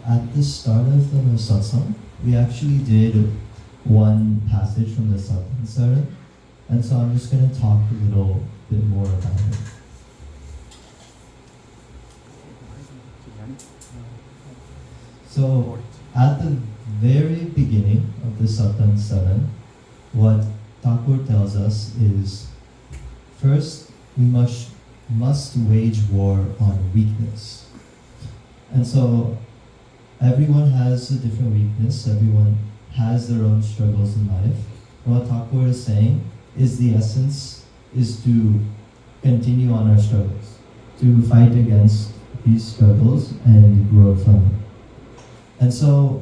at the start of the satsang, we actually did one passage from the satsang, and so I'm just going to talk a little bit more about it. So, at the very beginning of the Satsang 7, what Thakur tells us is, first, we must wage war on weakness. And so, everyone has a different weakness, everyone has their own struggles in life. And what Thakur is saying is the essence is to continue on our struggles, to fight against these struggles and grow from it. And so,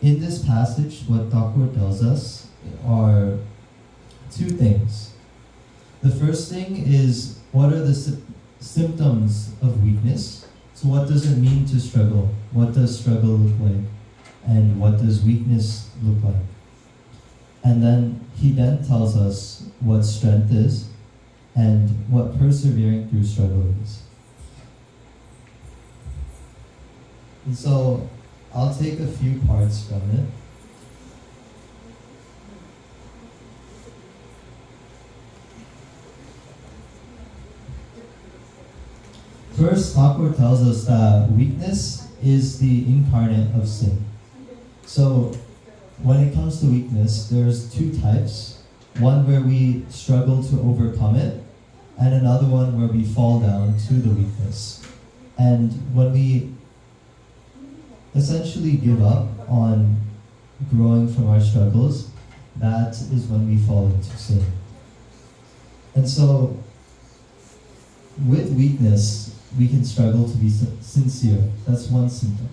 in this passage, what Thakur tells us are two things. The first thing is, what are the symptoms of weakness? So what does it mean to struggle? What does struggle look like? And what does weakness look like? And then he then tells us what strength is and what persevering through struggle is. And so I'll take a few parts from it. First, Thakur tells us that weakness is the incarnate of sin. So, when it comes to weakness, there's two types. One where we struggle to overcome it, and another one where we fall down to the weakness. And when we essentially give up on growing from our struggles, that is when we fall into sin. And so, with weakness, we can struggle to be sincere. That's one symptom.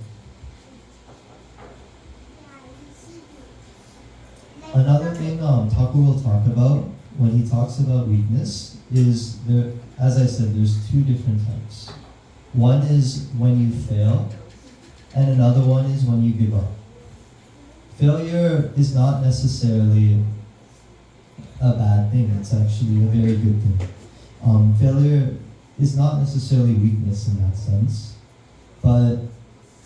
Another thing Thakur will talk about when he talks about weakness is, there, as I said, there's two different types. One is when you fail, and another one is when you give up. Failure is not necessarily a bad thing, it's actually a very good thing. Failure is not necessarily weakness in that sense, but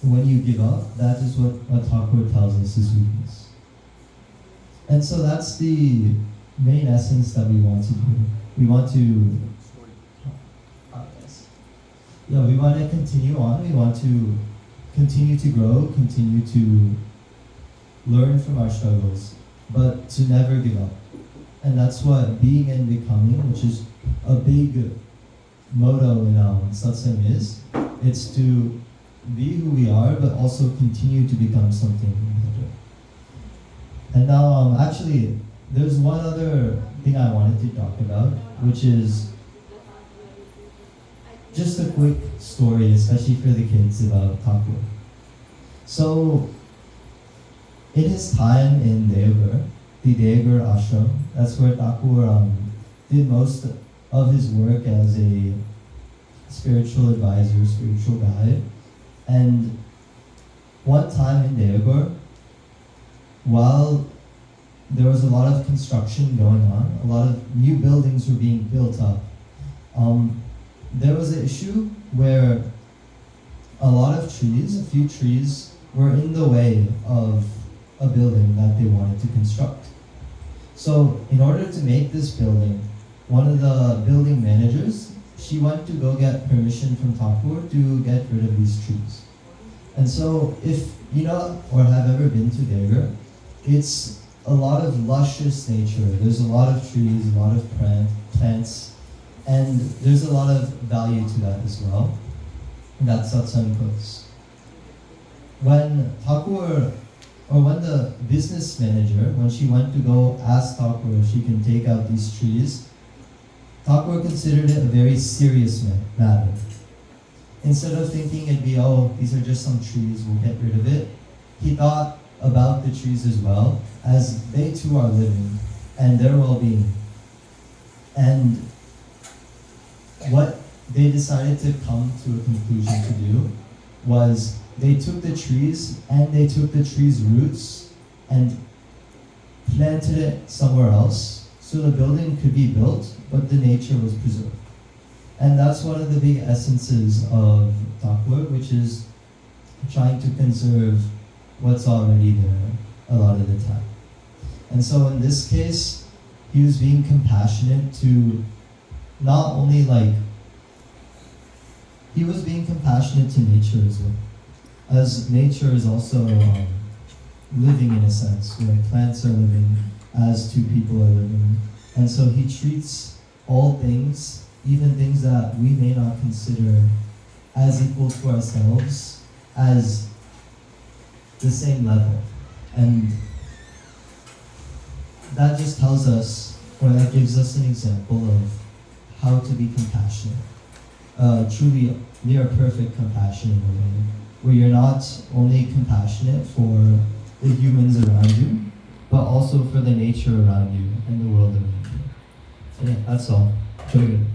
when you give up, that is what Thakur tells us is weakness. And so that's the main essence that we want to do. We want to we want to continue on, we want to continue to grow, continue to learn from our struggles, but to never give up. And that's what being and becoming, which is a big motto in satsang is. It's to be who we are, but also continue to become something better. And now, actually, there's one other thing I wanted to talk about, which is just a quick story, especially for the kids, about Thakur. So, in his time in Deoghar, the Deoghar ashram, that's where Thakur did most of his work as a spiritual advisor, spiritual guide. And one time in Deoghar, while there was a lot of construction going on, a lot of new buildings were being built up, there was an issue where a lot of trees, a few trees, were in the way of a building that they wanted to construct. So in order to make this building, one of the building managers, she went to go get permission from Thakur to get rid of these trees. And so if you know or have ever been to Deoghar, it's a lot of luscious nature. There's a lot of trees, a lot of plants, and there's a lot of value to that as well. That's satsang puts. When Thakur, or when the business manager, when she went to go ask Thakur if she can take out these trees, Thakur considered it a very serious matter. Instead of thinking it'd be, oh, these are just some trees, we'll get rid of it, he thought about the trees as well, as they too are living, and their well-being. And what they decided to come to a conclusion to do was they took the trees and they took the trees' roots and planted it somewhere else so the building could be built, but the nature was preserved. And that's one of the big essences of Thakur, which is trying to conserve what's already there a lot of the time. And so in this case, he was being compassionate to not only he was being compassionate to nature as well. As nature is also living in a sense, where plants are living as two people are living. And so he treats all things, even things that we may not consider as equal to ourselves, as the same level. And that just tells us, or that gives us an example of how to be compassionate. Truly near perfect compassion in a way, where you're not only compassionate for the humans around you, but also for the nature around you and the world around you. So yeah, that's all. Very good.